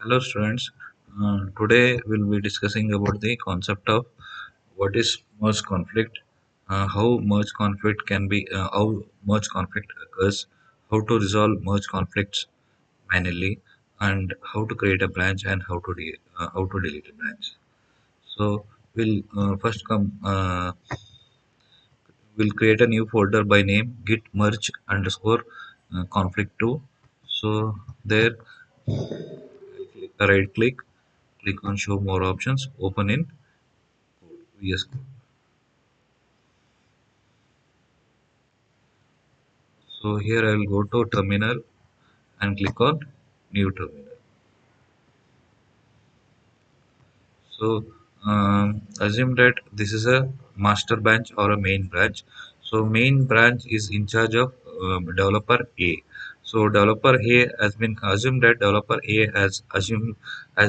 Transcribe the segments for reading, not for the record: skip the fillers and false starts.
Hello students, today we'll be discussing about the concept of what is merge conflict, how merge conflict can be, how merge conflict occurs, how to resolve merge conflicts manually, and how to create a branch and how to delete a branch. So we'll first come we'll create a new folder by name git merge underscore conflict 2. So there, right click on show more options, open in VS Code. So here I will go to terminal and click on new terminal. So assume that this is a master branch or a main branch. So main branch is in charge of developer A. So developer A has been assumed that developer A has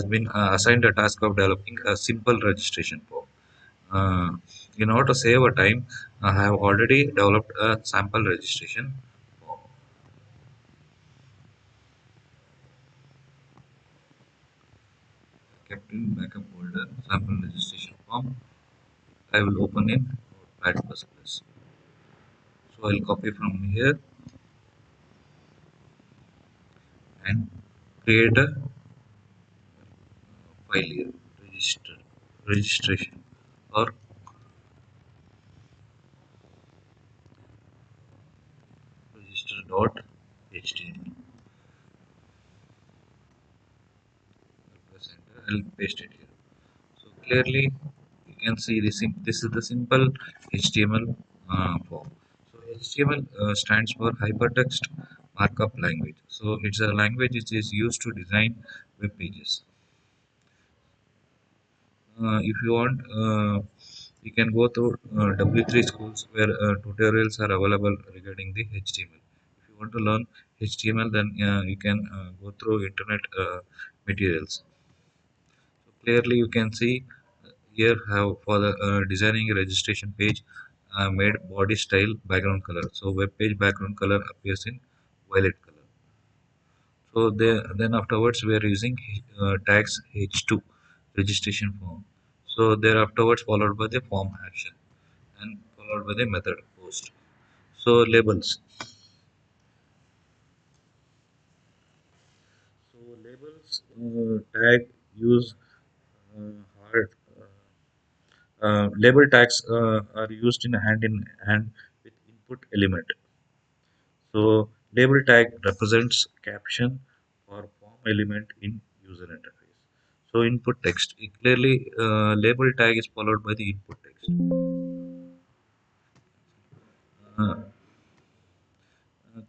been assigned a task of developing a simple registration form. Uh, in order to save a time, I have already developed a sample registration form. Kept in backup folder sample registration form. I will open in Notepad++. So I'll copy from here and create a file here, register registration or register.html. Press enter. I'll paste it here. So clearly you can see this is the simple HTML form. So HTML stands for hypertext markup language. So it's a language which is used to design web pages. If you want, you can go through W3 schools where tutorials are available regarding the HTML. If you want to learn HTML, then you can go through internet materials. So clearly, you can see here how for the designing a registration page, made body style background color. So web page background color appears in violet color. So then afterwards we are using tags H2 registration form. So there afterwards followed by the form action and followed by the method post. So labels. So labels tag use hard. Label tags are used in hand with input element. So label tag represents caption or form element in user interface. So input text. Clearly, label tag is followed by the input text. Uh,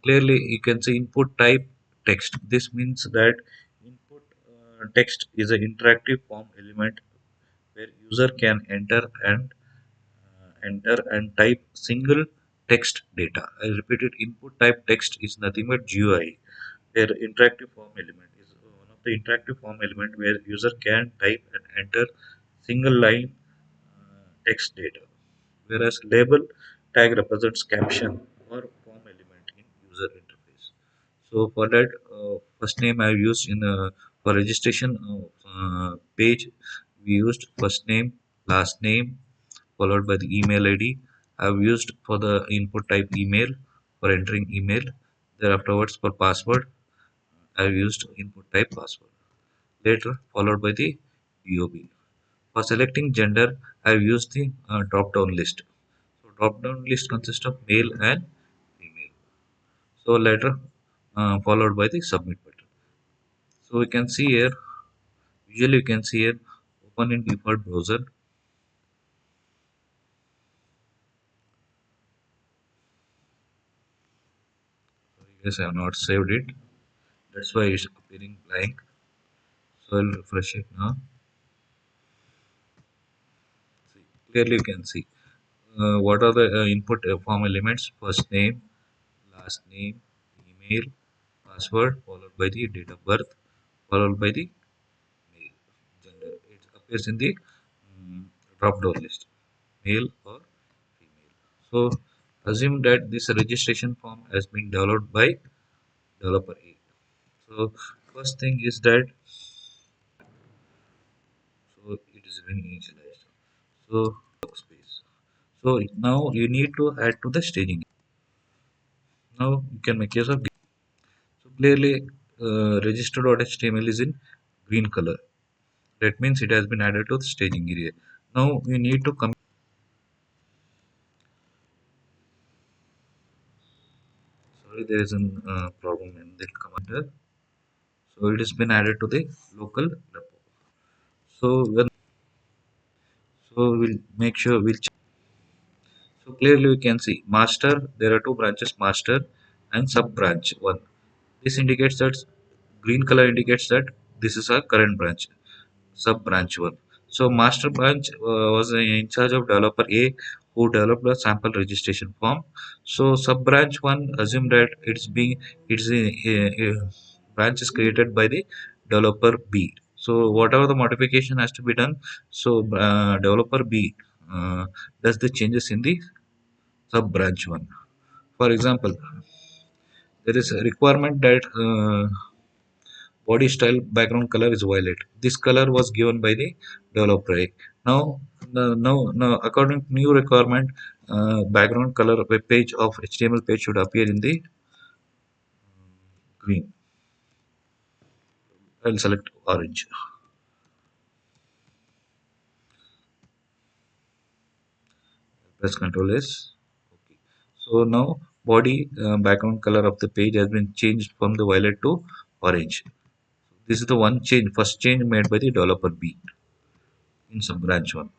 Clearly, you can say input type text. This means that input text is an interactive form element where user can enter and type single text data. I repeat it. Input type text is nothing but GUI. Their interactive form element is one of the interactive form element where user can type and enter single line text data, whereas label tag represents caption or form element in user interface. So for that, first name I used in for registration page, we used first name, last name, followed by the email ID. I've used for the input type email for entering email. Then afterwards for password, I've used input type password. Later followed by the DOB. For selecting gender, I've used the drop-down list. So drop-down list consists of male and female. So later followed by the submit button. So we can see here, usually you can see here, open in default browser. Yes, I have not saved it. That's why it's appearing blank. So I'll refresh it now. See, clearly you can see what are the input form elements: first name, last name, email, password, followed by the date of birth, followed by the male gender. It appears in the drop down list, male or female. So assume that this registration form has been developed by developer A. So first thing is that So it is been initialized. So space. So now you need to add to the staging. Now you can make use of. So clearly, register.html is in green color. That means it has been added to the staging area. Now you need to come. Sorry, there is a problem in the command. So it has been added to the local repo. So when we'll make sure we'll check. So clearly we can see master. There are two branches, master and sub branch one. This indicates that green color indicates that this is a current branch, sub branch one. So master branch was in charge of developer A who developed a sample registration form. So sub branch one assume that it's a branch is created by the developer B. So whatever the modification has to be done, so developer B does the changes in the sub branch one. For example, there is a requirement that body style background color is violet. This color was given by the developer. Now, according to new requirement, background color web page of HTML page should appear in the green. I'll select orange. Press Ctrl S. Okay. So now body background color of the page has been changed from the violet to orange. This is the one change, first change made by the developer B in some branch one.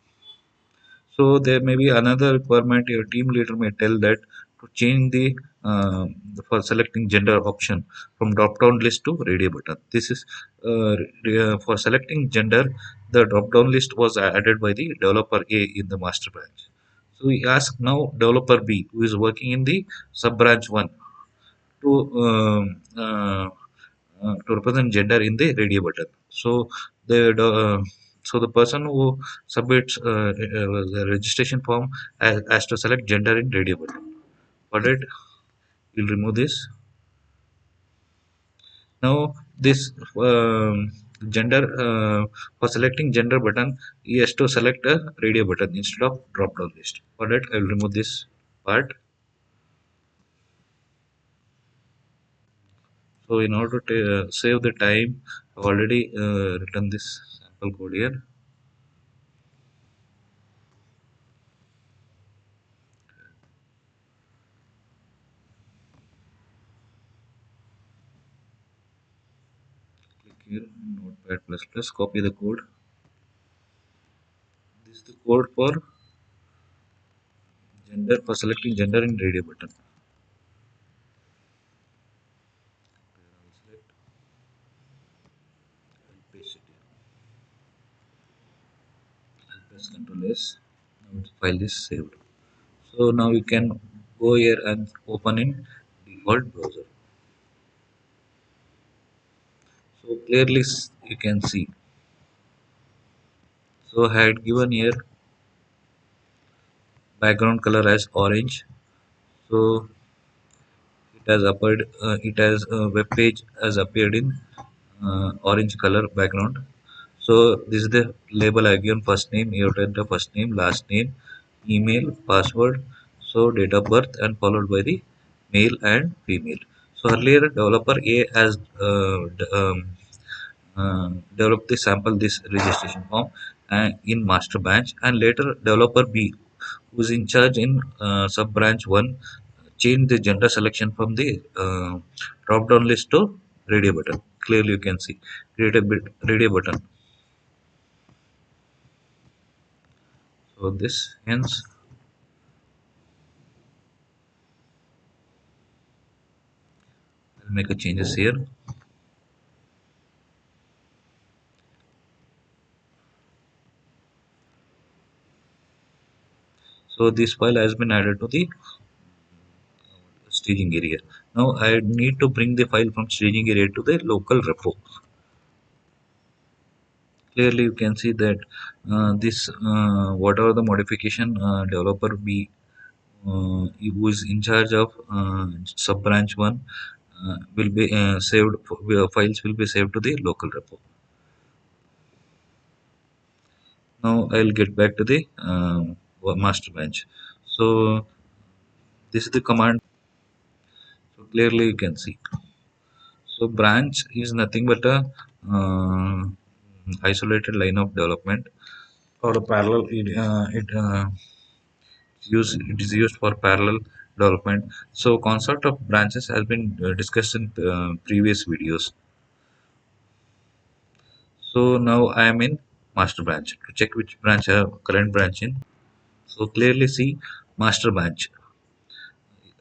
So there may be another requirement. Your team leader may tell that to change the for selecting gender option from drop down list to radio button. This is for selecting gender. The drop down list was added by the developer A in the master branch. So we ask now developer B who is working in the sub branch one to to represent gender in the radio button. So the person who submits the registration form has to select gender in radio button. For that, we'll remove this. Now this gender for selecting gender button, he has to select a radio button instead of drop down list. For that, I will remove this part. So in order to save the time, I've already written this sample code here. Click here, Notepad plus plus, copy the code. This is the code for gender for selecting gender in radio button. Select, I'll paste it here. I'll press Ctrl S. Now the file is saved. So now you can go here and open in default browser. So clearly you can see. So I had given here background color as orange. So it has appeared. It has a web page has appeared in orange color background. So this is the label I given: first name, you have to enter first name, last name, email, password, so date of birth, and followed by the male and female. So earlier developer A has developed the sample this registration form in master branch, and later developer B who is in charge in sub branch 1 change the gender selection from the drop down list to radio button. Clearly you can see create a bit radio button. So this hence I'll make a changes here. So this file has been added to the staging area. Now I need to bring the file from staging area to the local repo. Clearly you can see that this whatever the modification developer B who is in charge of sub branch 1 will be saved files will be saved to the local repo. Now I'll get back to the master branch. So this is the command. So clearly you can see. So branch is nothing but a isolated line of development or a parallel. It is used for parallel development. So concept of branches has been discussed in previous videos. So now I am in master branch to check which branch I have current branch in. So clearly see master branch.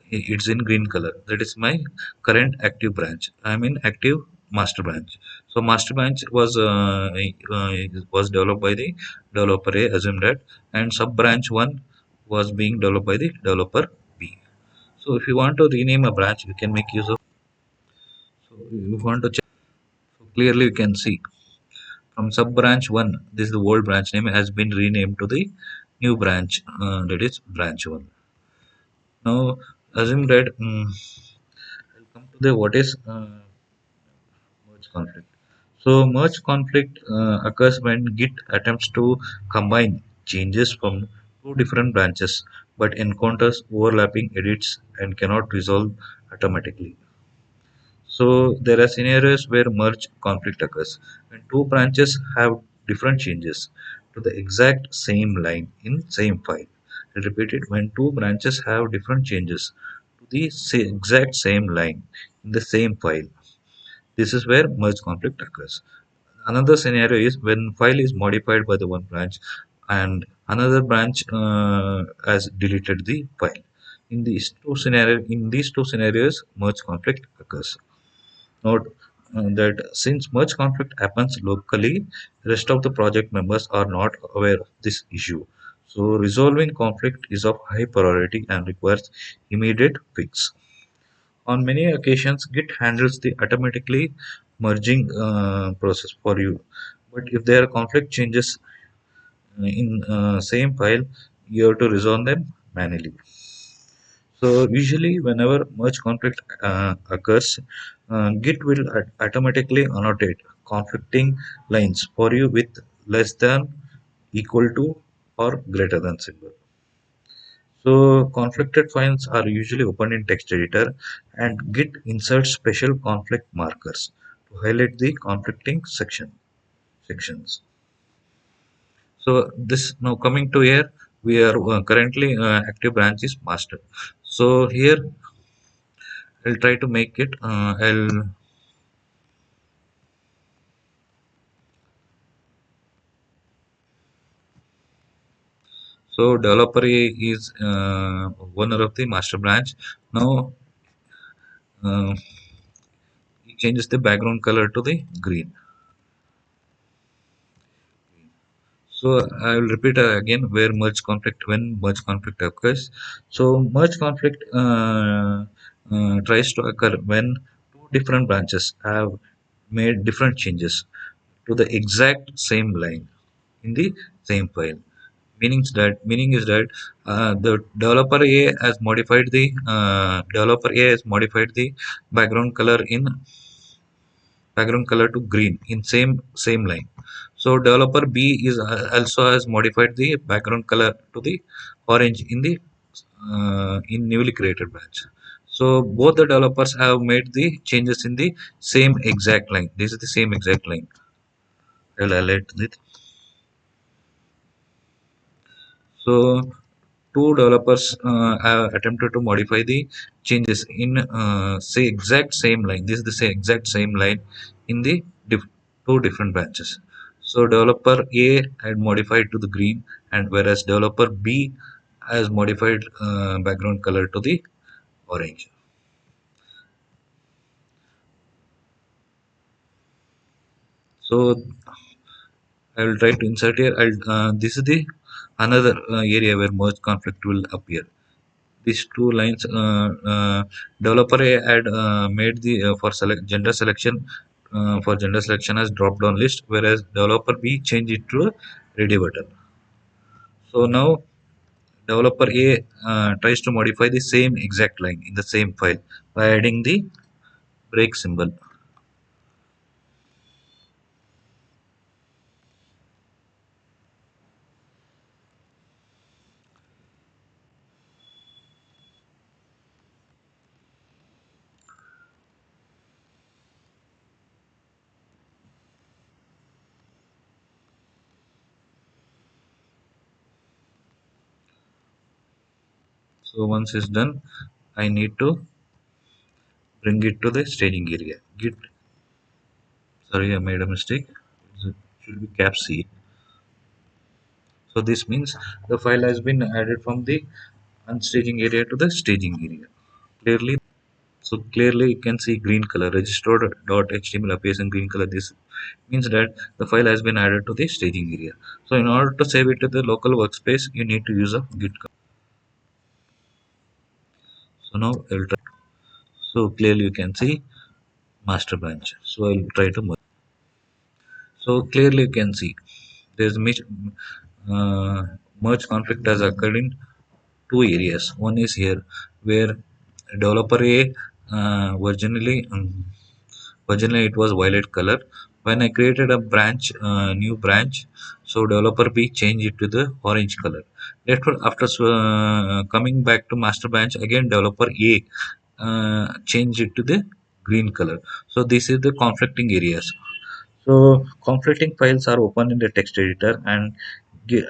It's in green color. That is my current active branch. I am in active master branch. So master branch was developed by the developer A, assume that, and sub branch one was being developed by the developer B. So if you want to rename a branch, you can make use of. So you want to check. So clearly you can see from sub branch one, this is the old branch name has been renamed to the new branch, that is branch one. Now assume that I'll come to the what is merge conflict. So merge conflict occurs when Git attempts to combine changes from two different branches but encounters overlapping edits and cannot resolve automatically. So there are scenarios where merge conflict occurs when two branches have different changes to the exact same line in same file. I repeat it, when two branches have different changes to the exact same line in the same file. This is where merge conflict occurs. Another scenario is when file is modified by the one branch and another branch has deleted the file. In these two scenarios, merge conflict occurs. Note that since merge conflict happens locally, rest of the project members are not aware of this issue. So resolving conflict is of high priority and requires immediate fix. On many occasions, Git handles the automatically merging process for you. But if there are conflict changes in same file, you have to resolve them manually. So usually, whenever merge conflict occurs, Git will automatically annotate conflicting lines for you with less than, equal to, or greater than symbol. So conflicted files are usually opened in text editor and Git inserts special conflict markers to highlight the conflicting sections. So this now coming to here, we are currently active branch is master. So here I'll try to make it. I'll So developer A is owner of the master branch. Now uh, he changes the background color to the green. So I will repeat again where merge conflict when merge conflict occurs. So merge conflict tries to occur when two different branches have made different changes to the exact same line in the same file. Meaning is that the developer A has modified the background color in background color to green in same line. So developer B is also has modified the background color to the orange in the in newly created batch. So both the developers have made the changes in the same exact line. This is the same exact line. I'll highlight it. So two developers have attempted to modify the changes in say exact same line. This is the same exact same line in the two different branches. So developer A had modified to the green, and whereas developer B has modified background color to the orange. So I will try to insert here. This is the another area where merge conflict will appear. These two lines, developer A had made the for select gender selection for gender selection as drop down list, whereas developer B changed it to a ready button. So now developer A tries to modify the same exact line in the same file by adding the break symbol. So once it's done, I need to bring it to the staging area. Git, sorry, I made a mistake. It should be cap C. So this means the file has been added from the unstaging area to the staging area. Clearly, so clearly you can see green color. Registered.html appears in green color. This means that the file has been added to the staging area. So in order to save it to the local workspace, you need to use a git command. So now I'll try. So clearly you can see master branch. So I'll try to merge. So clearly you can see there's uh, merge conflict has occurred in two areas. One is here where developer A originally it was violet color. When I created a new branch, so developer B changed it to the orange color. Therefore, after coming back to master branch, again developer A changed it to the green color. So this is the conflicting areas. So conflicting files are open in the text editor and gi-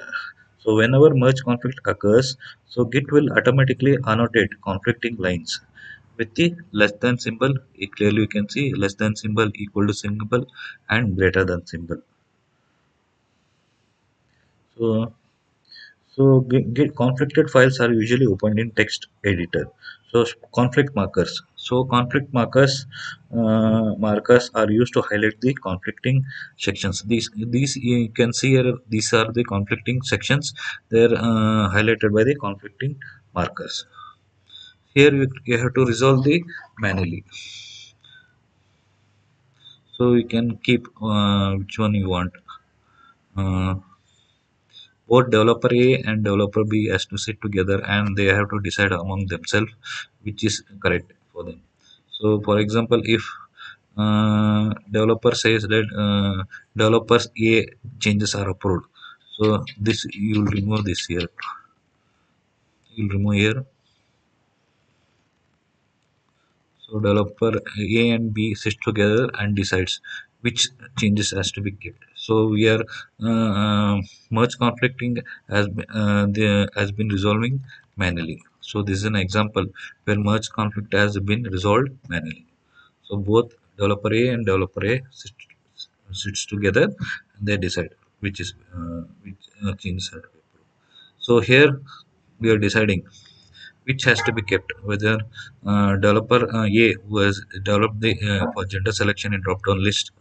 so whenever merge conflict occurs, so Git will automatically annotate conflicting lines with the less than symbol. Clearly you can see less than symbol, equal to symbol, and greater than symbol. So Git conflicted files are usually opened in text editor. So conflict markers. So conflict markers are used to highlight the conflicting sections. These you can see here. These are the conflicting sections. They're highlighted by the conflicting markers. Here you have to resolve the manually. So you can keep which one you want. Uh, Both developer A and developer B has to sit together and they have to decide among themselves which is correct for them. So, for example, if developer says that developers A changes are approved, so this you will remove this here. You will remove here. So developer A and B sits together and decides which changes has to be kept. So we are merge conflicting has been resolving manually. So this is an example where merge conflict has been resolved manually. So both developer A and developer A sits together and they decide which changes are to be approved. So here we are deciding which has to be kept whether developer A who has developed the for gender selection in drop down list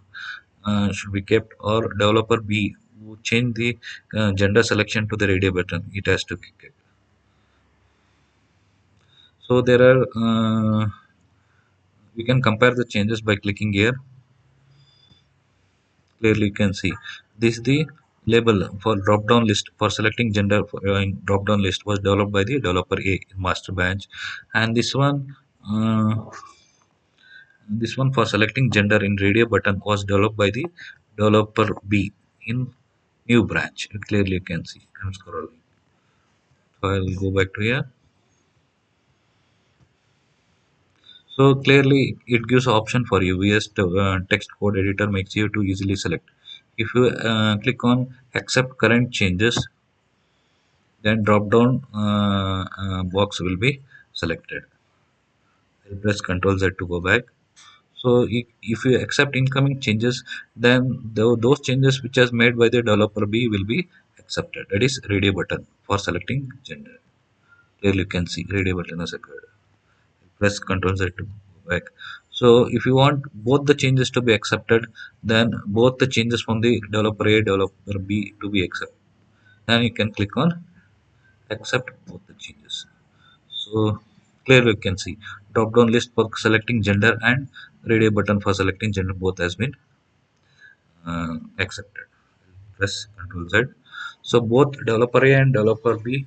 should be kept or developer B who changed the gender selection to the radio button it has to be kept. So there are we can compare the changes by clicking here. Clearly you can see this the label for drop down list for selecting gender in drop down list was developed by the developer A in master branch, and this one for selecting gender in radio button was developed by the developer B in new branch. Clearly you can see. I'm scrolling. So I'll go back to here. So clearly it gives option for you. VS text code editor makes you to easily select. If you click on accept current changes, then drop down box will be selected. I'll press Ctrl Z to go back. So if you accept incoming changes, then those changes which is made by the developer B will be accepted. That is radio button for selecting gender. Here you can see radio button is occurred. Press Ctrl Z to go back. So if you want both the changes to be accepted, then both the changes from the developer A developer B to be accepted. Then you can click on accept both the changes. So clearly you can see drop down list for selecting gender and radio button for selecting gender both has been accepted. Press Ctrl Z. So both developer A and developer B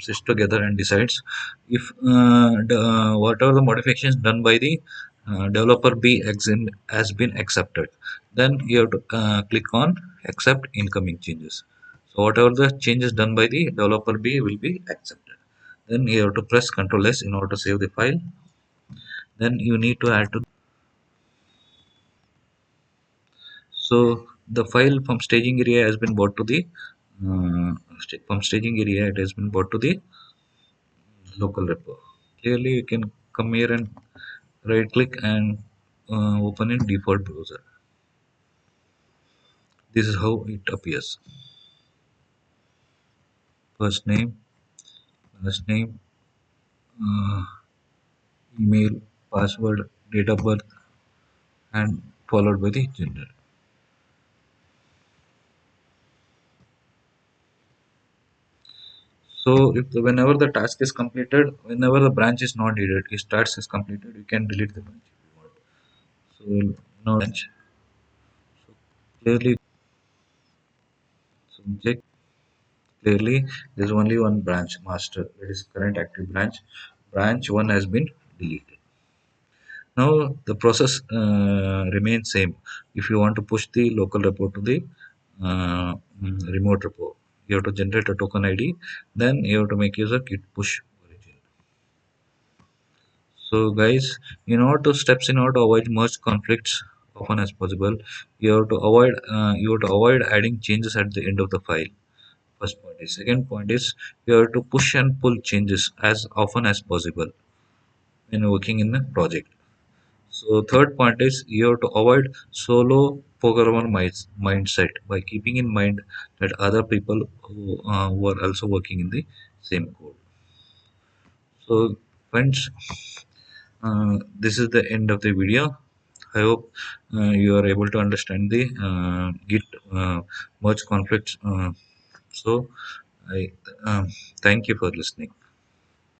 sits together and decides if whatever the modifications done by the developer B has been accepted. Then you have to click on accept incoming changes. So whatever the changes done by the developer B will be accepted. Then you have to press Ctrl S in order to save the file. Then you need to add to. So the file from staging area has been brought to the from staging area it has been brought to the local repo. Clearly, you can come here and right click and open in default browser. This is how it appears. First name, last name, uh, email, password, date of birth, and followed by the gender. So if whenever the task is completed, whenever the branch is not needed, if task is completed, you can delete the branch if you want. So now branch. So clearly, so check clearly there is only one branch master, that is current active branch. Branch one has been deleted. Now the process remains same. If you want to push the local repo to the remote repo, you have to generate a token ID. Then you have to make use of git push origin. So guys, in order to avoid merge conflicts often as possible, you have to avoid adding changes at the end of the file. First point is. Second point is you have to push and pull changes as often as possible when working in the project. So third point is you have to avoid solo programmer mindset by keeping in mind that other people who are also working in the same code. So friends, this is the end of the video. I hope you are able to understand the Git merge conflicts. So I thank you for listening.